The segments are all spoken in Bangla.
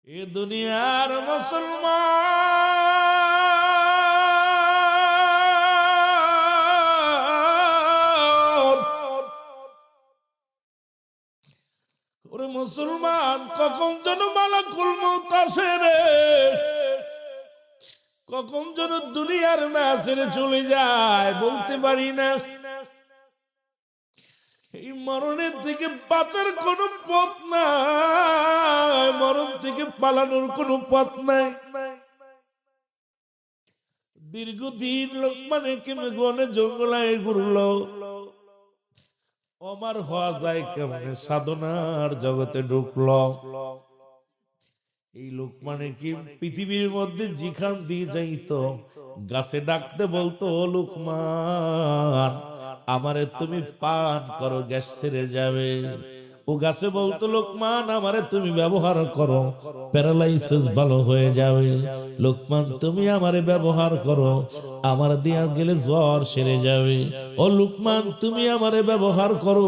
এ দুনিয়ার মুসলমান, ওরে মুসলমান, কখন যেন মালাকুল মউত আসে রে, কখন যেন দুনিয়ার মায়া ছেড়ে চলে যায় বলতে পারি না। এই মরণের থেকে বাঁচার কোনো পথ নাই, মরণ থেকে পালানোর কোনো পথ নাই। দীর্ঘদিন লোকমান হেকিমে গনে জঙ্গলায় ঘুরলো, আমার হওয়া যায় কেমনে সাধনার জগতে ঢুকলো। এই লোকমান হেকিম পৃথিবীর মধ্যে যেখান দিয়ে যাইতো গাছে ডাকতে বলতো, ও লোকমান আমারে তুমি পান করো, গ্যাস ছেড়ে যাবে। ও গাছে বলতো, লোকমান আমারে তুমি ব্যবহার করো, প্যারালাইসিস ভালো হয়ে যাবে। লোকমান তুমি আমারে ব্যবহার করো, আমার দিয়া গেলে জ্বর সেরে যাবে। ও লোকমান তুমি আমারে ব্যবহার করো,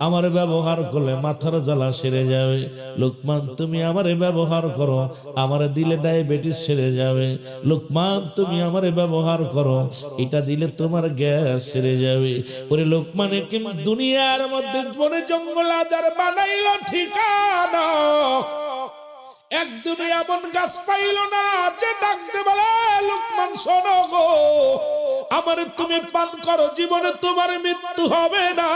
আমারে ব্যবহার করলে মাথার জ্বালা সেরে যাবে। লোকমান তুমি আমারে ব্যবহার করো, আমারে দিলে ডায়াবেটিস সেরে যাবে। লোকমান তুমি আমারে ব্যবহার করো, এটা দিলে তোমার গ্যাস সেরে যাবে। ওরে লোকমান হেকিম দুনিয়ার মধ্যে বনে জঙ্গল আজার বানাইল ঠিকানা, একদিন এমন গাছ পাইল না যে ডাকতে বলে, লোকমান শোনো গো, আমারে তুমি পান করো, জীবনে তোমার মৃত্যু হবে না।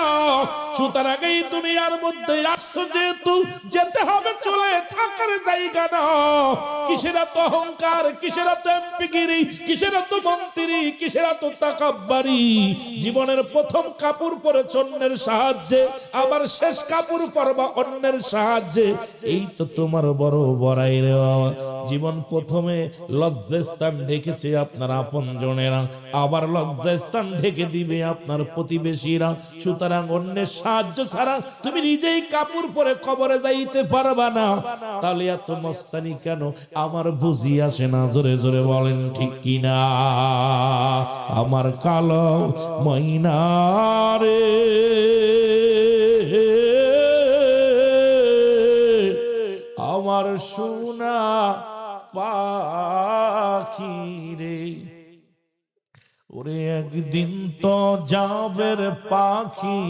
সুতরাং এই দুনিয়ার মধ্যে আসছো যেহেতু, যেতে হবে, চলে থাকার জায়গা না। কিসের এত অহংকার, কিসের এত এমপিগিরি, কিসের এত মন্ত্রী, কিসের এত তাকাব্বারি। জীবনের প্রথম কাপড় পরে অন্যের সাহায্যে, আবার শেষ কাপড় পরবা অন্যের সাহায্যে, এই তো তোমার বড় বড়াই রে বাবা। জীবন প্রথমে লজ্জাস্থান ঢেকেছে আপনার আপন জনেরা, আবার লজ্জাস্থান ঢেকে দিবে আপনার প্রতিবেশীরা। সুতরাং অন্যের সাহায্য ছাড়া তুমি নিজেই কাপড় পরে কবরে যাইতে পারবা না। তাহলে এত মস্তানি কেন আমার বুঝি আসে না, জোরে জোরে বলেন ঠিক কিনা। আমার কালো ময়না রে, আমার সোনা পাখি রে, ওরে একদিন তো যাবে রে পাখি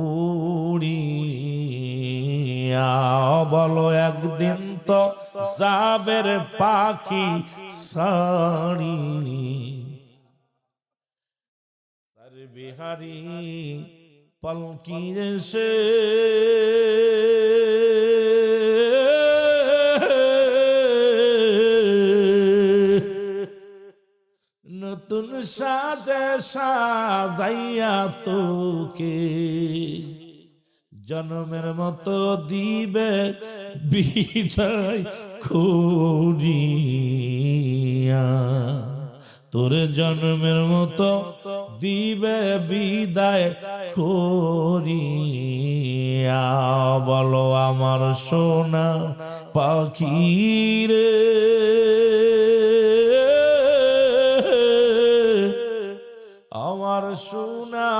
উড়িয়া, বলো একদিন তো যাবে রে পাখি সারি। তার বিহারি পালকি এসে নতুন সাজে সাজাইয়া তোকে জন্মের মতো দিবে বিদায় করিয়া, তোরে জন্মের মতো দিবে বিদায় করিয়া, বলো আমার সোনা পাখি রে, আমার সোনা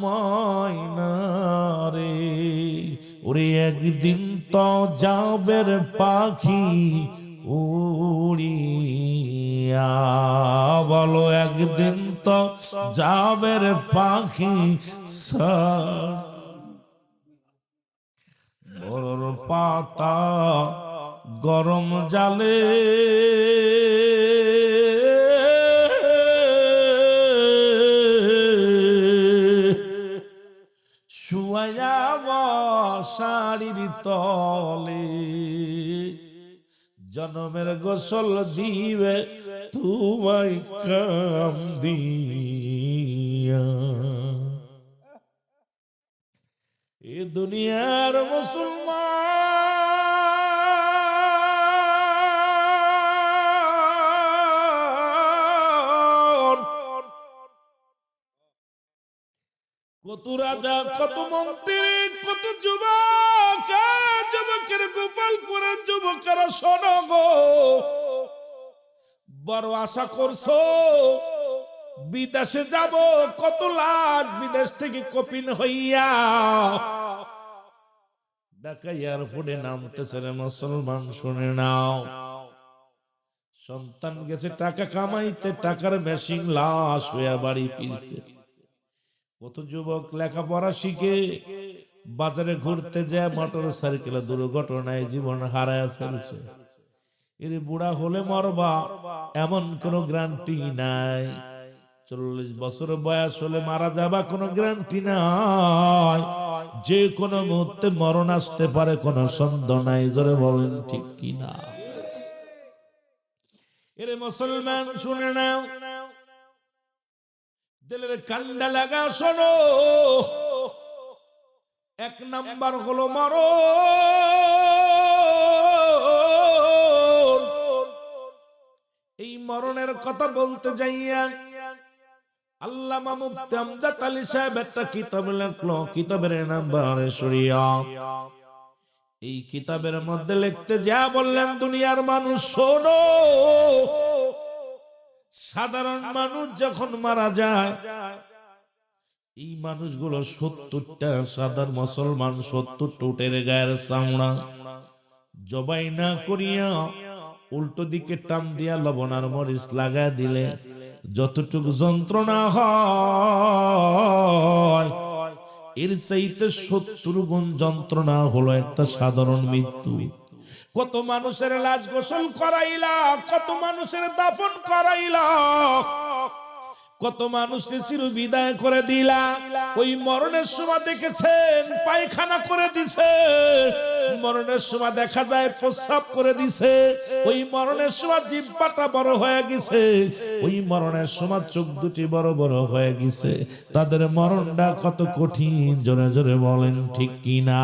ময়না রে, ওরে একদিন তো যাবে রে পাখি উড়িয়া, বলো একদিন তো যাবে রে পাখি বড়র পাতা গরম জালে শুয়ায়া শাড়ির তলে, জনমের গোসল দিবে তোমায় কাম দিয়া। এ দুনিয়ার মুসলমান, কত রাজা, কত মন্ত্রী, কত যুবক, যুবকের গোপালপুরের যুবকেরা শোনো গো, বড় আশা করছো বিদেশে যাব, কত লাখ বিদেশ থেকে কপিন হইয়া ঢাকা এয়ারপোর্টে নামতেছে রে মুসলমান, শুনে নাও। সন্তান গেছে টাকা কামাইতে, টাকার মেশিন লাশ হয়ে বাড়ি ফিরছে। কত যুবক লেখাপড়া শিখে বাজারে ঘুরতে যায় মোটর সাইকেলে দুর্ঘটনায় জীবন হারায় ফেলছে। এর বুড়া হলে মরবা এমন কোন গ্যারান্টি নাই। 40 বছর বয়স হলে মারা যাবা কোনো গ্যারান্টি নাই। যে কোনো মুহূর্তে মরণ আসতে পারে, কোনো সন্দেহ নাই। জোরে বলেন ঠিক কিনা? এরে মুসলমান শুনে নাও, দিলের কান্ডা লাগা শোনো। এক নাম্বার হলো মরণ। এই মরণের কথা বলতে যাইয়া আল্লামা মুফতি আমজাদ আলী সাহেব একটা কিতাব লিখলো, কিতাবের নাম বারে শরিয়ত। এই কিতাবের মধ্যে লিখতে যা বললেন, দুনিয়ার মানুষ শোনো, সাধারণ মানুষ যখন মারা যায়, এই মানুষগুলো 70টা সাধারণ মুসলমান 70 উটের গায়ের চামড়া জবাই না করিয়া উল্টো দিকে টান দিয়া লবণ আর মরিচ লাগা দিলে যতটুকু যন্ত্রণা হয়, এর চাইতে 70 গুণ যন্ত্রণা হলো একটা সাধারণ মৃত্যু। কত মানুষের লাশ গোসল করাইলা, কত মানুষের দাফন করাইলা, কত মানুষের চির বিদায় করে দিলা। ওই মরণের সময় দেখেছেন পায়খানা করে দিছে, মরণের সময় দেখা যায় প্রস্রাব করে দিছে, ওই মরণের সময় জিহ্বাটা বড় হয়ে গেছে, ওই মরণের সময় চোখ দুটি বড় বড় হয়ে গেছে। তাদের মরণটা কত কঠিন, জোরে জোরে বলেন ঠিক কিনা?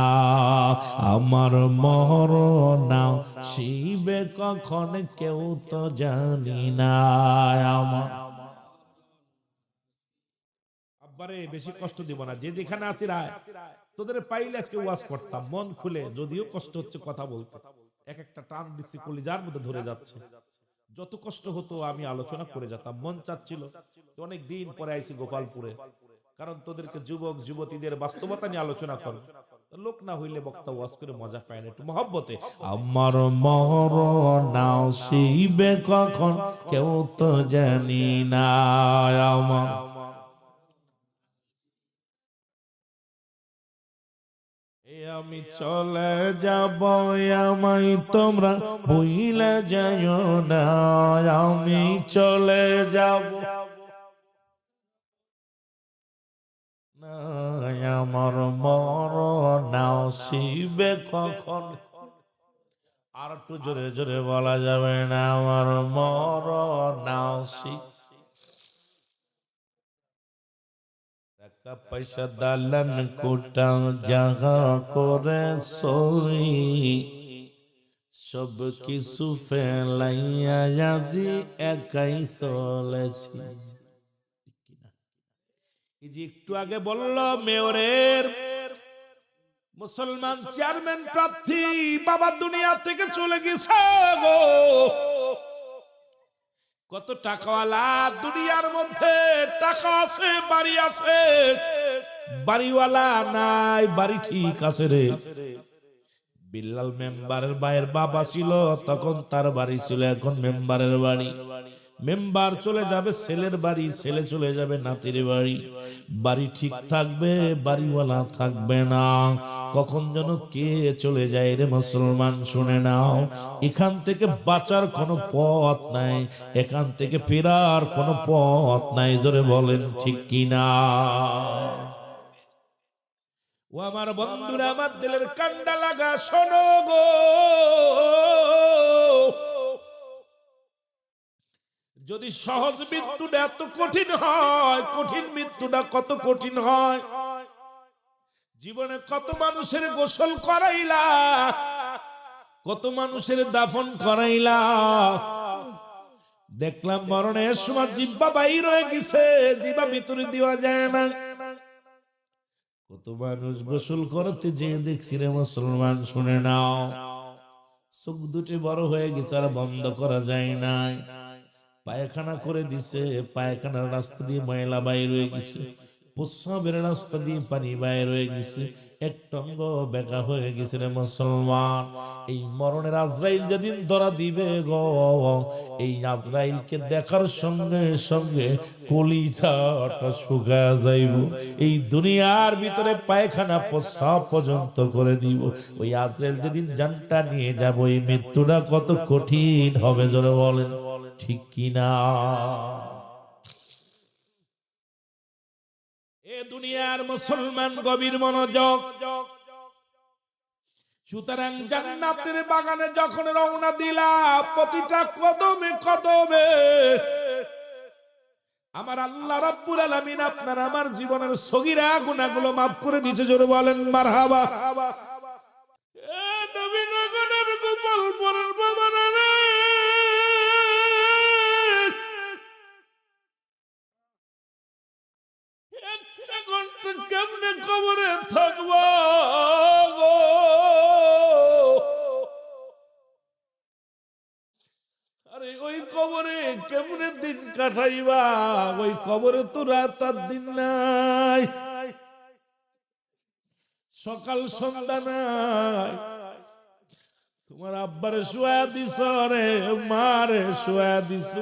আমার মরণ শিবে কখন কেউ তো জানি না। আমার আব্বারে বেশি কষ্ট দিব না, যে যেখানে আছি রায় তোদের পাইলে আজকে ওয়াজ করতাম মন খুলে, যদিও কষ্ট হচ্ছে কথা বলতে, এক একটা টান দিচ্ছি কলিজার মধ্যে ধরে যাচ্ছে। যত কষ্ট হতো আমি আলোচনা করে যেতাম, মন চাচ্ছিল। অনেক দিন পরে আইছি গোপালপুরে, কারণ তোদেরকে যুবক যুবতীদের বাস্তবতা নিয়ে আলোচনা করব। লোক না হইলে বক্তা ওয়াজ করে মজা পায় না, একটু মহব্বতে। আমার মরণ শিবে কখন কেউ তো জানি না। আমার আমি চলে যাব, আমায় তোমরা ভুইলা যাইও না। আমি চলে যাব না, আমার মরণ শিবে কখন। আর একটু জোরে জোরে বলা যাবে না? আমার মরণ শিবে। টাকা পয়সা দালান কোটা জাগা করে সই, সব কিছু ফেলাইয়া আজি একাই চলেছি। এই যে একটু আগে বলল মেয়রের মুসলমান চেয়ারম্যান প্রার্থী বাবা দুনিয়া থেকে চলে গেছে গো। কত টাকাওয়ালা দুনিয়ার মধ্যে, টাকা আছে, বাড়ি আছে, বাড়িওয়ালা নাই, বাড়ি ঠিক আছে রে। বিল্লাল মেম্বারের ভাইয়ের বাবা ছিল, তখন তার বাড়ি ছিল, এখন মেম্বারের বাড়ি। মেম্বার চলে যাবে ছেলের বাড়ি, ছেলে চলে যাবে নাতির বাড়ি। বাড়ি ঠিক থাকবে, বাড়িওয়ালা থাকবে না। কখন যেন কে চলে যায় রে মুসলমান, শুনে নাও। এখান থেকে বাঁচার কোনো পথ নাই, এখান থেকে ফেরার কোনো পথ নাই। জোরে বলেন ঠিক কিনা? ও আমার বন্ধুরা, আমার দিলের কান্ডা লাগা শোনো গো। যদি সহজ মৃত্যুটা এত কঠিন হয়, কঠিন মৃত্যুটা কত কঠিন হয়। জীবনে কত মানুষের গোসল করাইলা, কত মানুষের দাফন করাইলা। দেখলাম মরণের সময় জিহ্বা বাইর হয়ে গেছে, জিহ্বা ভিতরে দেওয়া যায় না। কত মানুষ গোসল করতে যে দেখছি রে মুসলমান, শুনে নাও, চোখ দুটি বড় হয়ে গেছে, আর বন্ধ করা যায় না। পায়খানা করে দিছে, পায়খানার রাস্তা দিয়ে ময়লা বাইর হয়ে গেছে, প্রস্রাবের রাস্তা দিয়ে পানি বাইর হয়ে গেছে। একটঙ্গ বেকা হয়ে গেছে রে মুসলমান। এই মরণের আজরাইল যেদিন ধরা দিবে গো, এই আজরাইলকে দেখার সঙ্গে সঙ্গে কলিজাটা শুকায় যাইব। এই দুনিয়ার ভিতরে পায়খানা প্রস্রাব পর্যন্ত করে দিব। ওই আজরাইল যেদিন জানটা নিয়ে যাব, এই মৃত্যুটা কত কঠিন হবে জোরে বলেন ঠিক কিনা? এ দুনিয়ার মুসলমান গভীর মনোযোগ। সুতরাং জান্নাতের বাগানে যখন রওনা দিলাম, প্রতিটা কদমে কদমে আমার আল্লাহ রাব্বুল আলামিন আপনার আমার জীবনের সগীরা গুনাহগুলো মাফ করে দিয়েছে জোরে বলেন মারহাবা। এ নবী নগরের গোপাল পরের বাবারা, একটা ঘন্টা কেমনে কবরে থাকবো? আরে ওই কবরে কেমনে দিন কাটাইবা? ওই কবরে তো রাত আর দিন নাই, সকাল সন্ধ্যা নাই। তোমার আব্বারে শুয়া দিছ রে, মারে শুয়া দিছ,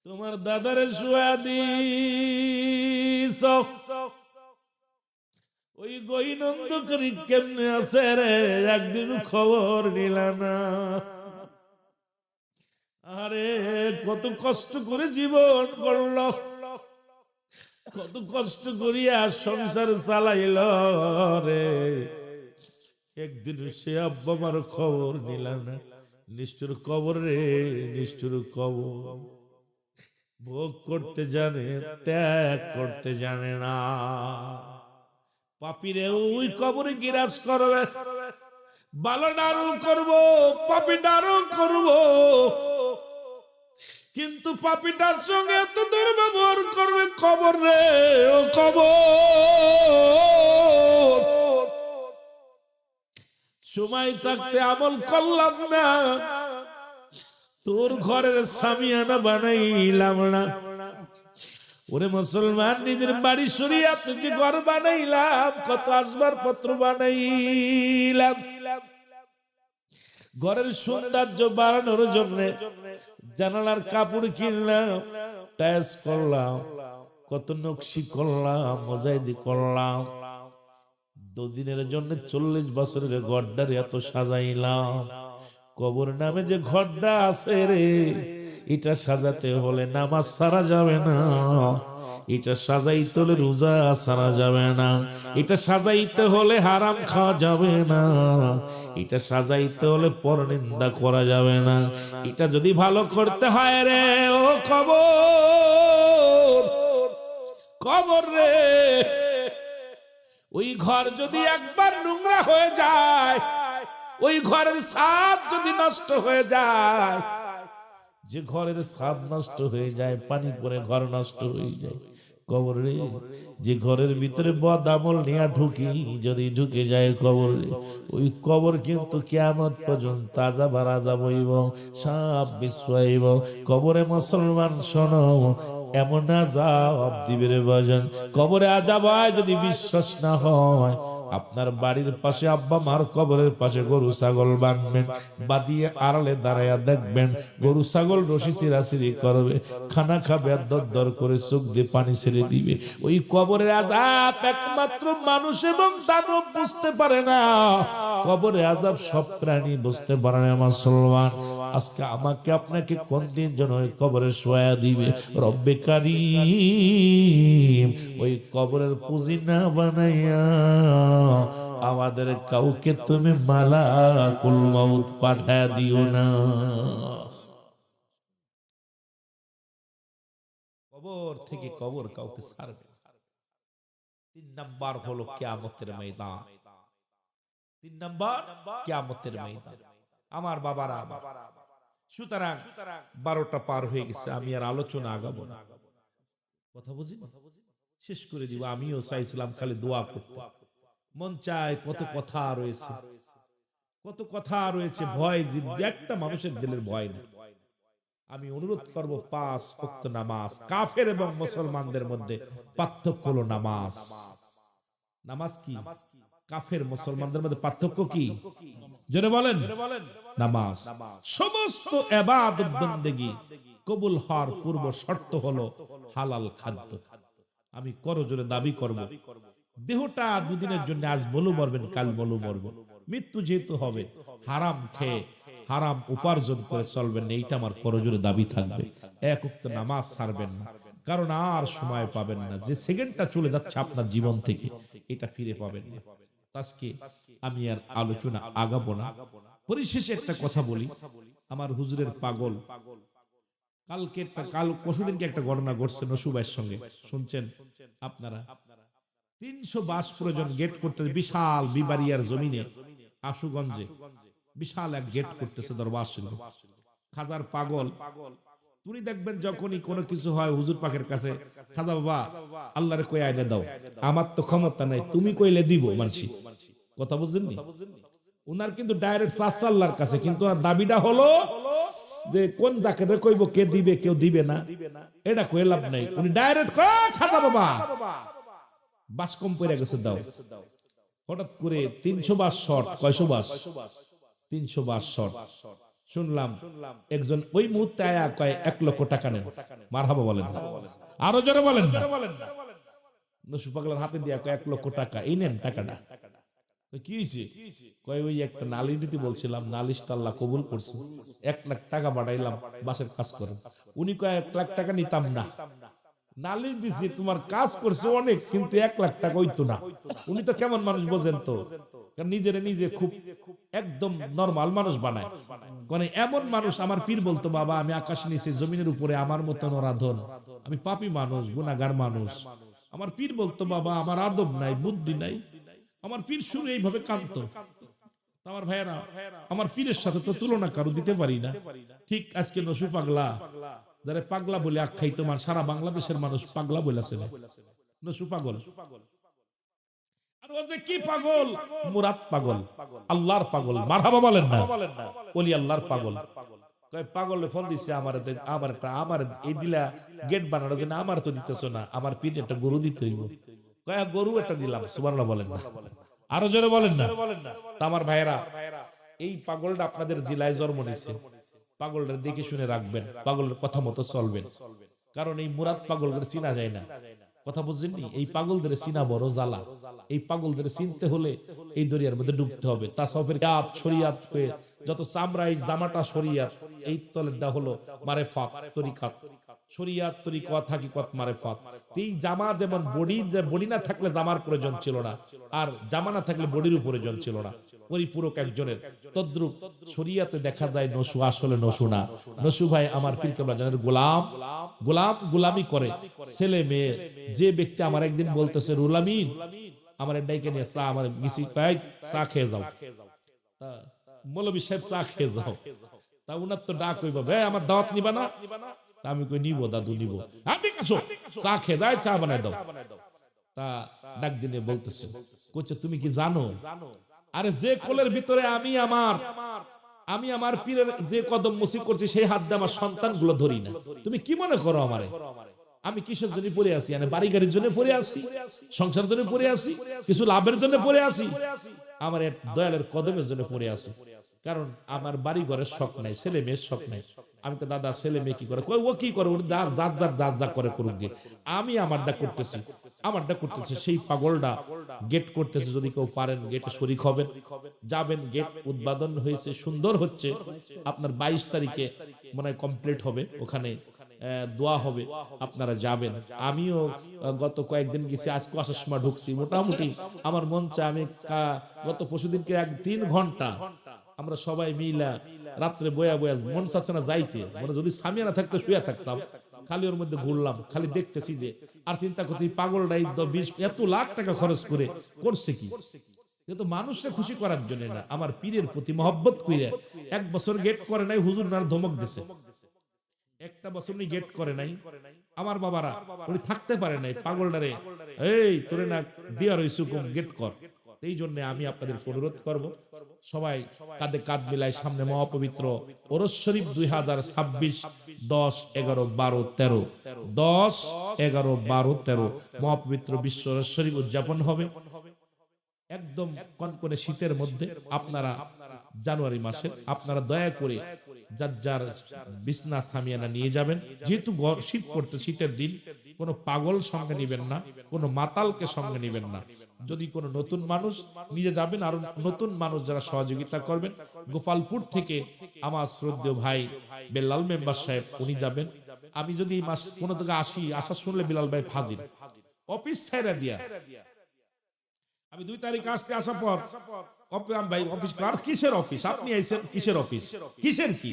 তোমার দাদারে শুয়া দিছ। ওই গইনন্দকারী কেমনে আছে রে, একদিন খবর নিল না। আরে কত কষ্ট করে জীবন করল, কত কষ্ট করিয়া সংসার চালাইল রে, একদিন সে আব্বা মার খবর নিল না। নিষ্ঠুর কবর রে, নিষ্ঠুর কবর। ভোগ করতে জানে, ত্যাগ করতে জানে না। পাপীরে ওই কবরে গিরাজ করবে, ভালো ডারু করবো, পাপী ডারু করবো, কিন্তু পাপীটার সঙ্গে এত দুর্ব্যবহার করবে কবর রে, ও কবর। সময় থাকতে আমল করলাম না, তোর ঘরের সামিয়ানা বানাইলাম না। ওরে মুসলমান, নিজের বাড়ি সরিয়ে আপনি যে ঘর বানাইলাম, কত আসবার পত্র বানাইলাম, ঘরের সৌন্দর্য বাড়ানোর জন্য জানালার কাপড় কিনলাম, টাইলস করলাম, কত নকশি করলাম, মোজাইদি করলাম। দুদিনের জন্য 40 বছরের ঘরটারে এত সাজাইলাম। কবর নামে যে ঘরটা আছে রে, এটা সাজাতে হলে নামাজ সারা যাবে না, এটা সাজাইতে হলে রোজা সারা যাবে না, এটা সাজাইতে হলে হারাম খাওয়া যাবে না, এটা সাজাইতে হলে পরনিন্দা করা যাবে না। এটা যদি ভালো করতে হয় রে, ও কবর, কবর রে, ওই ঘর যদি একবার নোংরা হয়ে যায়, ওই ঘরের ছাদ যদি নষ্ট হয়ে যায়, যে ঘরের ছাদ নষ্ট হয়ে যায়, পানি পড়ে ঘর নষ্ট হয়ে যায়, কবরে যে ঘরের ভিতরে বদ আমল নিয়ে ঢুকি যদি ঢুকে যায় কবরে, ওই কবর কিন্তু কিয়ামত পর্যন্ত আযাব আর আযাব হইব, সাপ বিছাইব কবরে। মুসলমান শোনো, এমন আযাব দিবে রে বাজান, কবরে আযাব হয় যদি বিশ্বাস না হয়, আপনার বাড়ির পাশে আব্বা মার কবরের পাশে গরু ছাগল বাঁধবেন, বাঁধিয়ে আড়ালে দাঁড়াইয়া দেখবেন গরু ছাগল রশি চিরাচিরি করবে, খানা খাবে আর দর দর করে চোখ দিয়ে পানি ছেড়ে দিবে। ওই কবরের আযাব একমাত্র মানুষ এবং দানব বুঝতে পারে না, কবরের আযাব সব প্রাণী বুঝতে পারে না। মুসলমান, আজকে আমাকে আপনাকে কোন দিন যেন ওই কবরে শোয়া দিবে, রব্বে কারীম ওই কবরের পুঁজি না বানাইয়া আমাদের কাউকে তুমি মালাকুল মউত পাঠায় দিও না। কবর থেকে কবর কাউকে ছাড়বে। 3 নাম্বার হলো কিয়ামতের ময়দান। 3 নাম্বার কিয়ামতের ময়দান। আমার বাবারা, সুতরাং 12টা পার হয়ে গেছে, আমি আর আলোচনা আগাবো না, কথা বুঝি শেষ করে দিব। আমিও চাইছিলাম খালি দোয়া করতে, মন চায় কত কথা রয়েছে, কত কথা রয়েছে, ভয় জীব একটা মানুষের দিলের ভয় নেই। আমি অনুরোধ করব 5 ওয়াক্ত নামাজ, কাফের এবং মুসলমানদের মধ্যে পার্থক্য হলো নামাজ। নামাজ কি? কাফের মুসলমানদের মধ্যে পার্থক্য কি? জোরে বলেন। নামাজ সমস্ত ইবাদত বন্দেগী কবুল হওয়ার পূর্ব শর্ত হলো হালাল খাদ্য। আমি করজোরে দাবি করব, দেহটা দুদিনের জন্য আজ বলু মরবেন, কাল বলু মরবেন, মৃত্যু যেহেতু হবে, হারাম খেয়ে হারাম উপার্জন করে চলবেন, এইটা আমার করজোরে দাবি থাকবে। এক ওয়াক্ত নামাজ ছাড়বেন না, কারণ আর সময় পাবেন না। যে সেকেন্ডটা চলে যাচ্ছে আপনার জীবন থেকে, এটা ফিরে পাবেন না। আজকে আমি আর আলোচনা আগাবো না, পরিশেষে একটা কথা বলি। আমার হুজুরের পাগল কাল পরশুদিনকে একটা ঘটনা ঘটছে নসুবাইয়ের সঙ্গে, শুনছেন আপনারা? 300 বাস প্রয়োজন গেট করতে, বিশাল বিবারিয়ার জমিনে আশুগঞ্জে বিশাল এক গেট করতেছে দরবার ছিল। খাজার পাগল, তুমি দেখবেন যখনই কোনো কিছু হয় হুজুর পাকের কাছে, খাজা বাবা আল্লাহরে কই আইনে দাও, আমার তো ক্ষমতা নাই, তুমি কইলে দিব মানসি। কথা বুঝছেননি? উনার কিন্তু ডাইরেক্ট চাচা আল্লাহর কাছে, কিন্তু আর দাবিটা হলো যে কোন জাকেরে কইব, কে দিবে কেউ দিবে না, এটা কই লাভ নাই। উনি ডাইরেক্ট কয় খাজা বাবা বাস কম পড়ে গেছে দাও। হঠাৎ করে 300 বাস শর্ট, কয়শো বাস? 300 বাস শর্ট। শুনলাম একজন ওই মুহূর্তে আয়া কয় 1 লক্ষ টাকা নেন। মারহাবা বলেন না, আরো জোরে বলেন না। নসু পাগলার হাতে দিয়া কয় 1 লক্ষ টাকা, এই নেন টাকাটা। কি হয়েছে? কয় ওই একটা নালিশ দিতে বলছিলাম, নালিশটা আল্লাহ কবুল করছে, 1 লাখ টাকা বাড়াইলাম, বাসের কাজ করেন। উনি কয় 1 লাখ টাকা নিতাম না, নালিশ দিছি তোমার কাজ করছে অনেক, কিন্তু 1 লাখ টাকা হইতো না। উনি তো কেমন মানুষ বোঝেন তো, নিজেরে নিজে খুব একদম নরমাল মানুষ বানায়। মানে এমন মানুষ, আমার পীর বলতো বাবা আমি আকাশ নিচে জমিনের উপরে আমার মতো নরাধন, আমি পাপী মানুষ, গুনাহগার মানুষ। আমার পীর বলতো বাবা আমার আদব নাই, বুদ্ধি নাই। আমার পীর শুনে এইভাবে কাঁদতো। আমার ভাইয়েরা, আমার পীরের সাথে তো তুলনা কারো দিতে পারি না। ঠিক আজকে নসু পাগলা, যারা পাগলা বলে আখ্যায়িত, সারা বাংলাদেশের মানুষ পাগলা বলেছে নসু পাগল। আর ও যে কি পাগল, মুরাদ পাগল, আল্লাহর পাগল। মারহাবা বলেন না, ওলি আল্লাহর পাগল। কয় পাগলে ফোন দিছে আমার এই দিলা গেট বানানোর জন্য, আমার তো দিতেছো না, আমার পিঠে একটা গরু দিতে হইব। কয় গরু একটা দিলাম। সুবহানাল্লাহ বলেন না, আরো জোরে বলেন না। আমার ভাইয়েরা, এই পাগলটা আপনাদের জেলায় জন্ম নিছে, পাগলটা দেখে শুনে রাখবেন, পাগলের কথা মতো চলবেন, কারণ এই মুরাদ পাগলদের চিনা যায় না। কথা বুঝছেননি? এই পাগলদের চিনা বড় জ্বালা। এই পাগলদের চিনতে হলে এই দরিয়ার মধ্যে ডুবতে হবে। তাসাউফের কিতাব শরিয়াত হয়ে যত চামড়া, এই জামাটা শরিয়াত, এই তলেরটা হলো মারেফাত তরিকাত। শরিয়াত তরিকা হাকিকত মারেফাত। এই জামা যেমন বডি না থাকলে জামার প্রয়োজন ছিল না, আর জামা না থাকলে বডির প্রয়োজন ছিল না, পরিপূরক একজনের। তদ্রূপ শরিয়াতে দেখা যায় নসু আসলে নসু না। নসু ভাই আমার পীর কেবলা জানের গোলাম, গোলামি করে। ছেলে মেয়ে, যে ব্যক্তি আমার একদিন বলতেছে রুলামিন আমার ডাইকে নিয়ে চা, আমার মিশি পাই চা খেয়ে যাও, মৌলবী সাহেব চা খেয়ে যাও। তা উনার তো ডাক হইবা, ভাই আমার দাওয়াত নিবা না? আমি কই নিব দাদু, নিব। ঠিক আছে, চা খেয়ে যায়, চা বানাই দাও। তা ডাক দিনে বলতেছে, কইছে তুমি কি জানো, আরে যে কোলের ভিতরে আমি আমার পীরের যে কদম মুসি করছি, সেই হাত দিয়ে আমার সন্তানগুলো ধরি না। তুমি কি মনে করো আমারে? আমি কিসের জন্য পড়ে আছি? বাড়ি গাড়ির জন্য পড়ে আছি, সংসারের জন্য পড়ে আছি, কিছু লাভের জন্য পড়ে আছি? আমার এক দয়ালের কদমের জন্য পড়ে আছি। কারণ আমার বাড়ি ঘরের শখ নাই, ছেলে মেয়ের শখ নাই। আমি তো দাদা ছেলে মেয়ে কি করে? ও কি করে, ওর যা করে করুক গে, আমি আমারটা করতেছি। সেই পাগলটা গেট করতেছে। যদি কেউ পারেন গেটে শরীক হবেন, যাবেন। গেট উদ্বোধন হয়েছে, সুন্দর হচ্ছে। আপনার 22 তারিখে মনে হয় কমপ্লিট হবে, ওখানে দোয়া হবে, আপনারা যাবেন। আমিও গত কয়েকদিন গেছি, আজকে আসার সময় ঢুকছি। মোটামুটি আমার মন চায়, আমি গত পরশুদিনকে 3 ঘন্টা আমরা সবাই মিলা রাত্রে বয়া মন চাচ্ছে না যাইতে, মানে যদি সামিয়ানা থাকতে শুয়ে থাকতাম। খালি ওর মধ্যে ঘুরলাম, খালি দেখতেছি যে, আর চিন্তা করতে পাগলটা 20 এত লাখ টাকা খরচ করে করছে কি? কিন্তু মানুষকে খুশি করার জন্য না, আমার পীরের প্রতি মহব্বত কইরা 1 বছর গেট করে নাই। হুজুর নার ধমক দিছে, 1টা বছর উনি গেট করে নাই। আমার বাবারা উনি থাকতে পারে নাই, পাগলটারে এই তোরে না দিয়া রইছু, গেট কর। এই জন্য আমি আপনাদের অনুরোধ করব, সবাই কাঁধে কাঁধ মিলাই সামনে মহাপবিত্র ওরস শরীফ 2026 10, 11, 12, 13 10, 11, 12, 13 মহাপবিত্র বিশ্ব ওরস শরীফ উদযাপন হবে। একদম কনকনে শীতের মধ্যে আপনারা জানুয়ারি মাসে আপনারা দয়া করে যার যার বিছনা সামিয়ানা নিয়ে যাবেন। যেহেতু শীত পড়তে, শীতের দিন, কোনো পাগল সঙ্গে নেবেন না, কোনো মাতালকে সঙ্গে নেবেন না। যদি কোনো নতুন মানুষ নিজে যাবেন, আর নতুন মানুষ যারা সহযোগিতা করবেন, গোপালপুর থেকে আমার শ্রদ্ধেয় ভাই বেলাল মেম্বার সাহেব উনি যাবেন। আমি যদি এই মাস কোনো থেকে আসা শুনলে বিলাল ভাই ফাজিল অফিস ছাইরা দিয়া, আমি 2 তারিখ আসছি, আসার পর ভাই অফিস আর কিসের অফিস, আপনি আইছেন কিসের অফিস, কিসের কি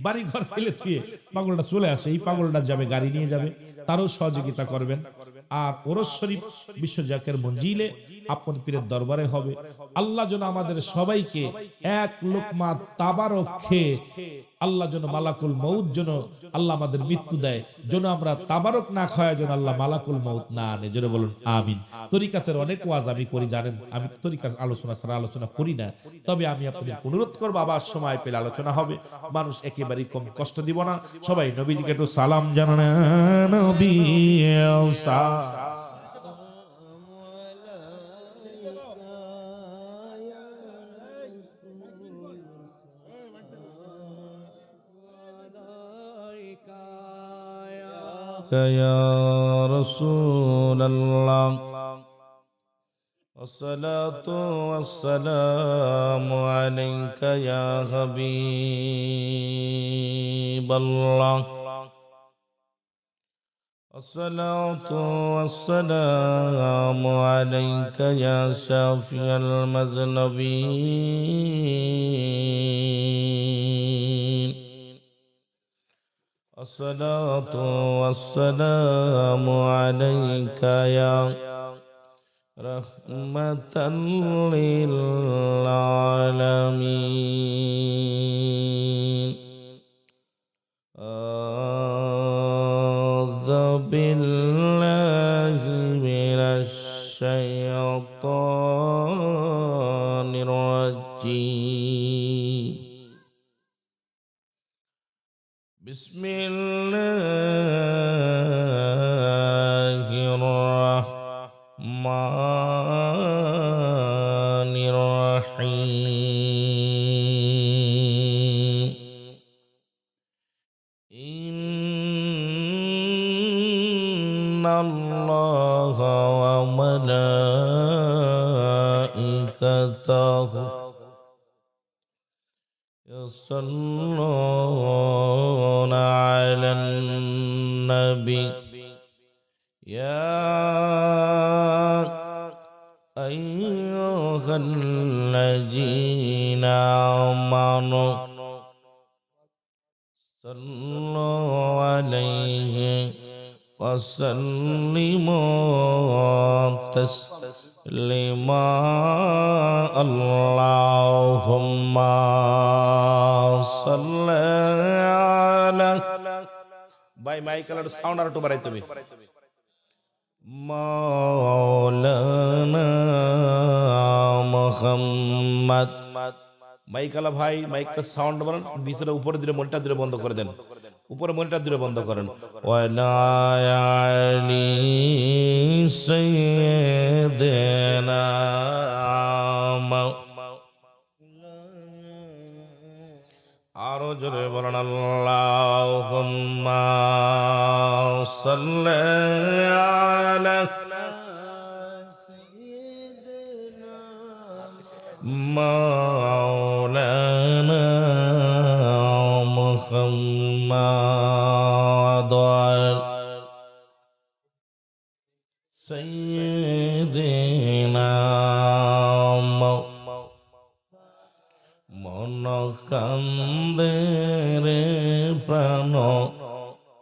বাড়ি ঘর ফেলে থুয়ে পাগলটা চলে আসে। এই পাগলটা যাবে, গাড়ি নিয়ে যাবে, তারও সহযোগিতা করবেন। আর ওরস শরীফ বিশ্বজাকের মঞ্জিলে আপন পীরের দরবারে হবে। আল্লাহ যেন আমাদের সবাইকে এক লোকমা তাবারক খেয়ে আল্লাহ যেন মালাকুল মউত যেন আল্লাহ আমাদের মৃত্যু দেয়, যেন আমরা তাবারক না খাওয়া, যেন আল্লাহ মালাকুল মউত না আনে। যেন বলুন আমিন। তরিকাতের অনেক ওয়াজ আমি করি জানেন, আমি তরিকার আলোচনা ছাড়া আলোচনা করি না। তবে আমি আপনাদের অনুরোধ করবো, আবার সময় পেলে আলোচনা হবে। মানুষ একেবারেই কম কষ্ট দিব না। সবাই নবীজিকে একটু সালাম জানান। নবী يا رسول الله والصلاة والسلام عليك يا حبيب الله والصلاة والسلام عليك يا شافي المذنبين الصلاة والسلام عليك يا رحمة للعالمين أعوذ بالله من الشيطان الرجيم بسم الله الرحمن الرحيم إن الله وملائكته يصلون على النبي يا أيها الذين آمنوا صلوا عليه وسلموا تسليما اللهم صل على ভাই মাইকেলের সাউন্ড আর একটু বাড়াইতে হবে মাওলানা মুহাম্মদ মাইকালা ভাই মাইকটা সাউন্ড বাড়ান নিচের উপরে দিলে মনিটর দিলে বন্ধ করে দেন উপরে মনিটর দিলে বন্ধ করেন ওয়ালা আলি সাইয়্যিদিনা আরো জোরে বলেন আল্লাহুম্মা সাল্লি আলা সাইয়্যিদিনা মাওলানা মুহাম্মদ সাইয়্যিদিনা মন কান্দে রে প্রাণ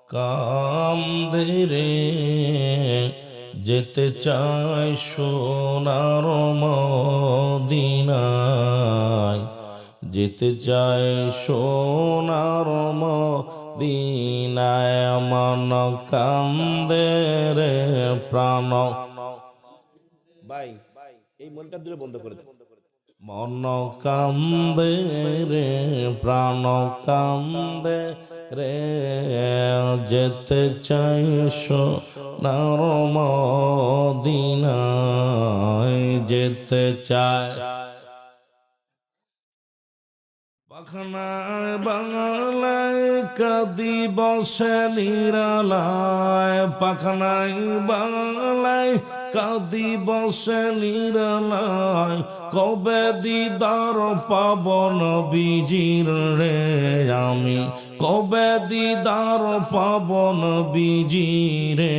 কান্দে রে যেতে চাই সোনার মদিনায় যেতে চাই সোনার মদিনায় মন কান্দে রে প্রাণ ভাই এই মনটা দিলে বন্ধ করে দে মন কান্দে রে প্রাণ কান্দে রে যেতে চাই সোনার মদিনায় যেতে চায় পাখনায় বাংলায় কাদি বসে নিরালায় পাখনায় বাংলায় কাদি বসে নিরালায় কবে দিদার পাবন বিজির রে আমি কবে দিদার পাবন বিজিরে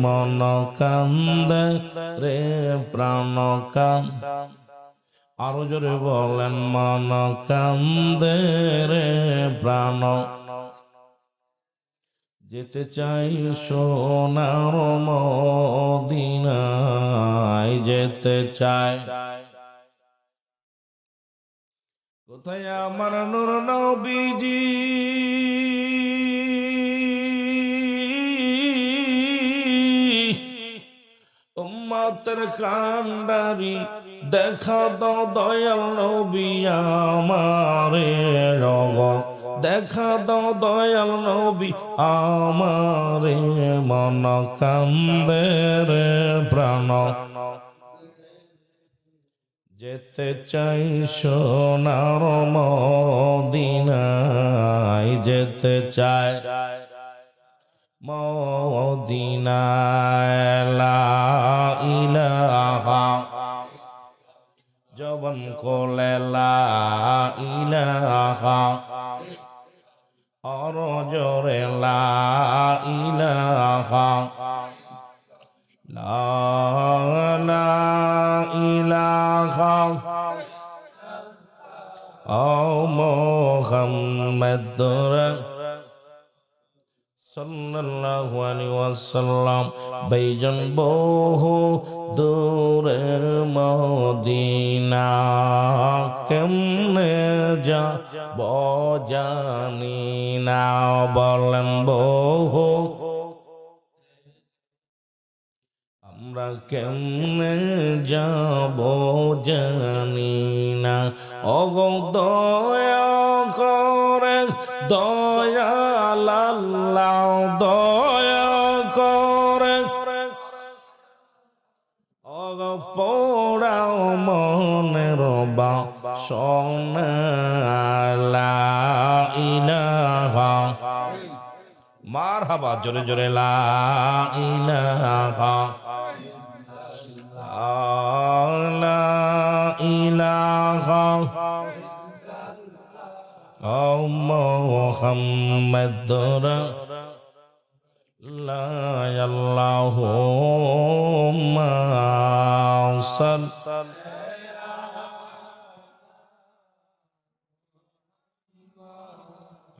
মন কান্দে রে প্রাণ কান্দে আরো জোরে বলেন মন কান্দে রে প্রাণ যেতে চাই সোনার মদিনায় যেতে চাই কোথায় আমার নূর নবীজি উম্মতের কান্ডারি দেখা দাও দয়াল নবী আমারে রব দেখা দাও দয়াল নবী আমারে মন কান্দে রে প্রাণ যেতে চাই সোনার মদিনায় যেতে চাই মদিনায় লা ইলাহা জবন কোলে লা ইলাহা আর জোরে লা ইলাহা লা ইলাহা ও মুহাম্মাদুর সাল্লাল্লাহু আলাইহি ওয়াসাল্লাম বাইজন বহু দূরের মদিনা কেমনে যাব জানি না বলেন বহু আমরা কেমনে যাব জানি না ওগো দয়া করে দয়াল আল্লাহ দয়া করে ওগো পোড়াও মনের বাসনা লা ইলাহা মারহাবা জোরে জোরে লা ইলাহা লা ইলাহা ও মুহাম্মাদুর লা আল্লাহুম্মা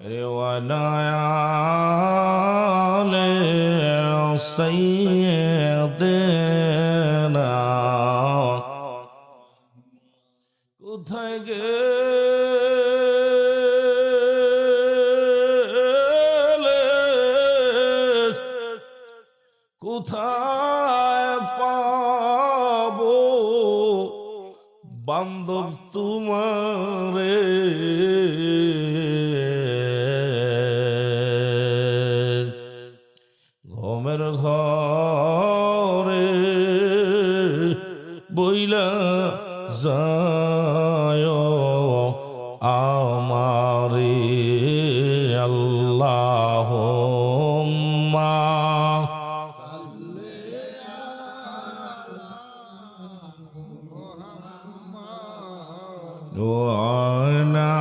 সাল্লি ওয়ালা আলি সাইয়্যিদিনা কোথায় গেলে কোথায় পাবো বান্ধব তোমারে ঘুমের ঘরে বইলা যায় আমারে আল্লাহুম্মা وعلى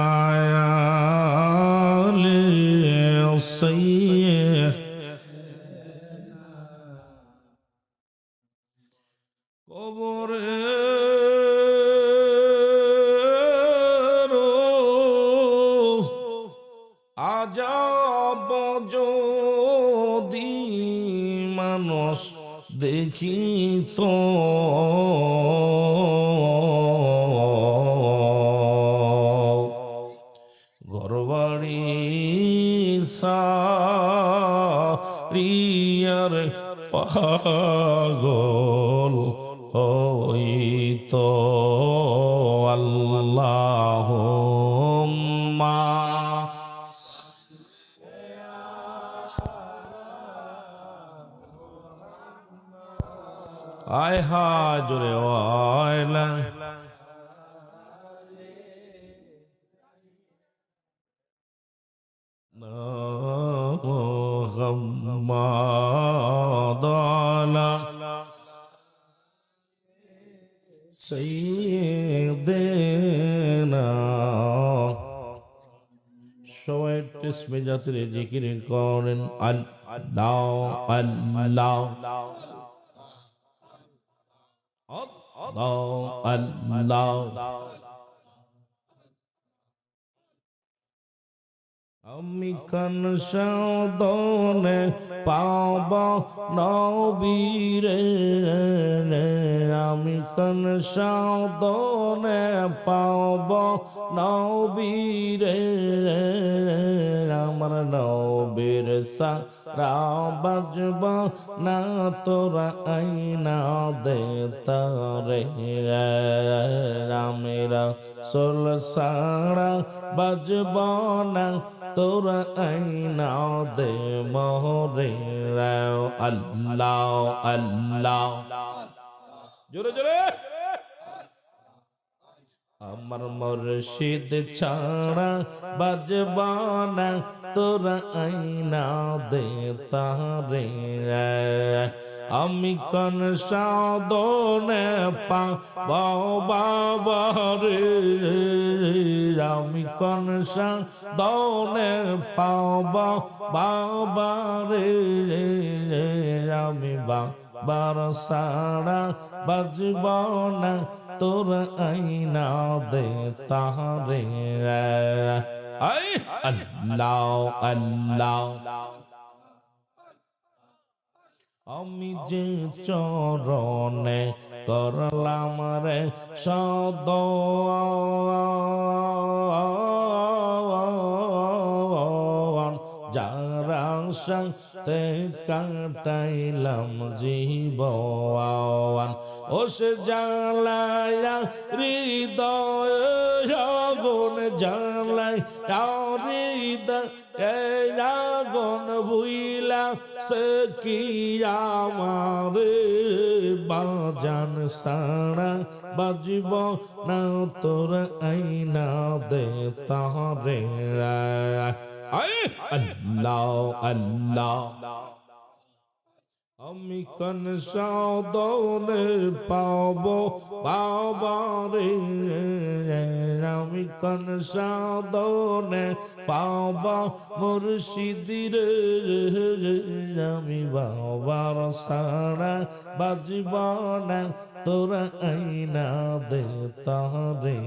آل سيدنا কবরের আযাব যদি মানুষ দেখিত ঘরবাড়ি সারিয়ার পাগল হইতো আল্লাহুম্মা আয় হায় জোরে ওয়াইলা محمد على سيدنا সবাই তেসবে জাতির জিকির করেন আল্লাহ আল্লাহ আল্লাহ আমি কান সাদনে পাব নবীরে আমি কান সাদনে পাব নবীরে আমার নবীর সারা বাজব না তোরা আইনা দে তারে আমেরা সোল সারা বাজব না তোরা আইনা দে মোরে আল্লাহ আল্লাহ জোরে জোরে আমার মুর্শিদ ছাড়া বাজবানা তোরা আইনা দে তারে আমি কোন সাধনে বাবারে আমি কোন সাধনে বাবারে আমি বাবার সারা বাজব না তোরা আইনা দে তারে আল্লাহ আল্লাহ আমি যে চরণে করলাম রে সদ যারা সাথে কাটাইলাম জীবন ও সে জ্বালায়া হৃদয় আগুন জ্বালায়া হৃদয় আগুন ভুইলা সে কি আমারে বাজান সারা বাজব না তোর আইনা দে তারে আল্লাহ আল্লাহ আমি কোন সাধনে পাব বাবারে আমি কোন সাধনে পাব মুর্শিদিরে আমি বাবার সারা বাজব না তোরা আইনা দে তারে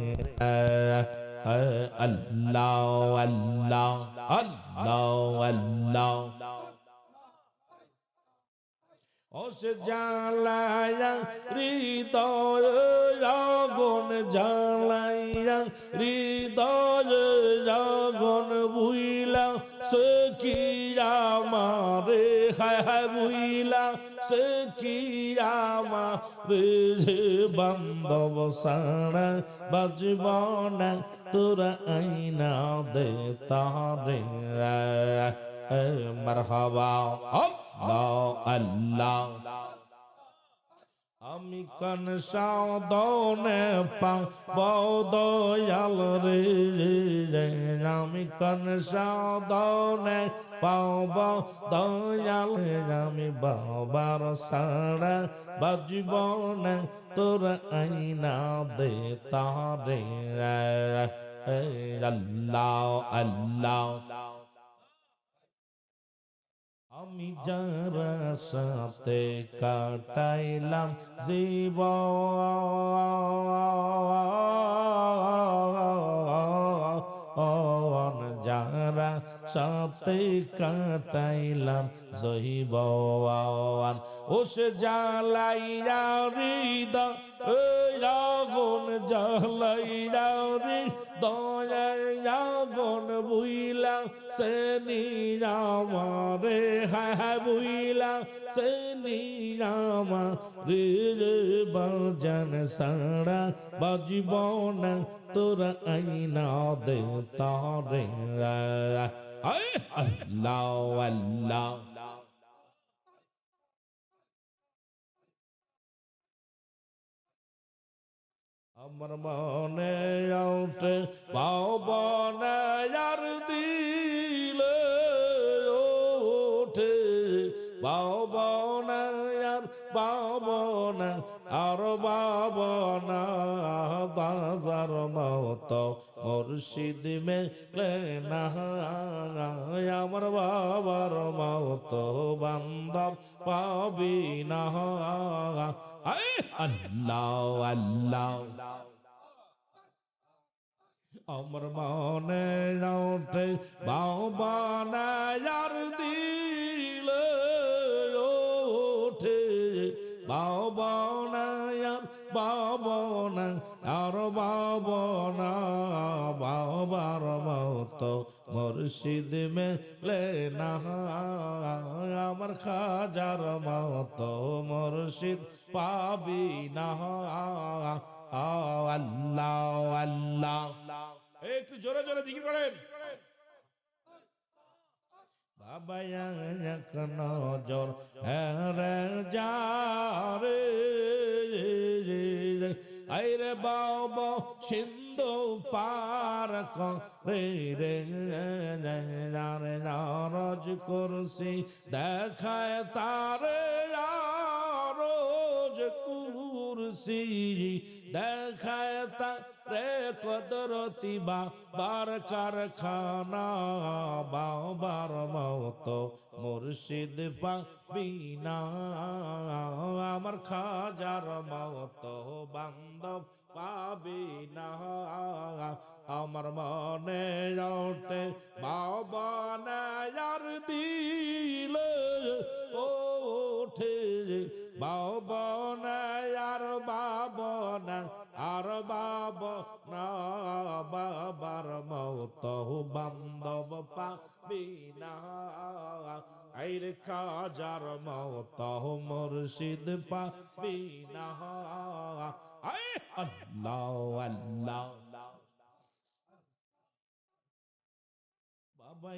আল্লাহ আল্লাহ আল্লাহ আল্লাহ ও সে জ্বালায়া হৃদয় আগুন জ্বালায়া হৃদয় আগুন ভুইলা সে কি আমারে হায় হায় ভুইলা সে কি আমারে বান্ধব সারা বাজব না তোরা আইনা দে তারে মারহাবা আল্লাহ আল্লাহ আমি কোন সাধনে পাব দয়াল রে আমি কোন সাধনে পাব দয়াল আমি বাবার সারা বাজব না তোরা আইনা দে তারে আল্লাহ আল্লাহ আমি যারা সাথে কাটাইলাম জীবন যারা সাথে কাটাইলাম জহিবন ও সে জ্বালাইয়া হৃদয় আগুন জ্বালাইয়া হৃদয় আগুন বুইলা সে নিরামারে হায় হায় বুইলা সে নিরামারে বাজান সারা বাজব না তোরা আইনা দে তারে আল্লাহ আল্লাহ আমার মনে ওঠে বাবা আর দিলে ওঠে বাবা আর বাবা আর বাবা বাজার মত মুর্শিদ মেলে না আমার বাবার মত বান্ধব পাবি না আল্লাহ আল্লাহ আমার মনে ওঠে বাবা আর দিলে ওঠে বাবা আর বাবা আর বাবা বাবার মতো মুর্শিদ মেলে না আমার খাজার মতো মুর্শিদ পাবি না আল্লাহ আল্লাহ একটু জোরে জোরে জিকির করেন বাবা এক নজর হেরে যা রে আইরে বাবা সিন্ধু পার করে রে নারজ করছি দেখায় তারে রোজ কুরসি দেখায় তারে কদরতি বার কারখানা বাবার মতো মুর্শিদ পাবি না আমার খাজার মতো বান্ধব পাবি না আমার মনে ওঠে বাবা আর দিলে ওঠে বাবা আর বাবা আর বাবা বাবার মতো বান্ধব পাবি না আইরে খাজার মতো মুর্শিদ পাবি না আল্লাহ আল্লাহ বাবা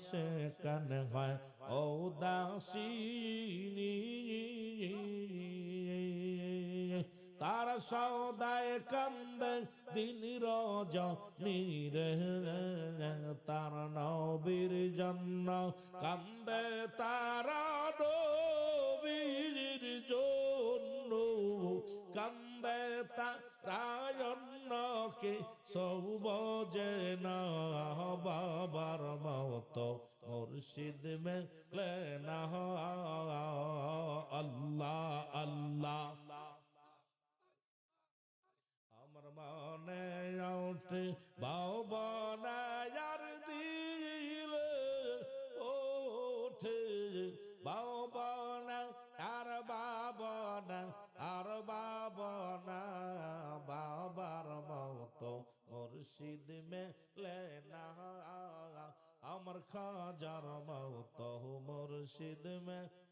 সে কান হয় ও দাসিনী তার সৌদায় কান্দে দিন রজনী রে তার নবীর জন্য কান্দে তারা নবীর জন্য কান্দে তারায়ণকে সৌবজে না বাবার মতো মুর্শিদ মেলে না আল্লাহ আল্লাহ আমার মনে ওঠে বাবা আর দিলে ওঠে বাবা আর বাবা আর বাবা বাবার মতো মুর্শিদ মেলে না আমার খাজার মতো মুর্শিদ মেলে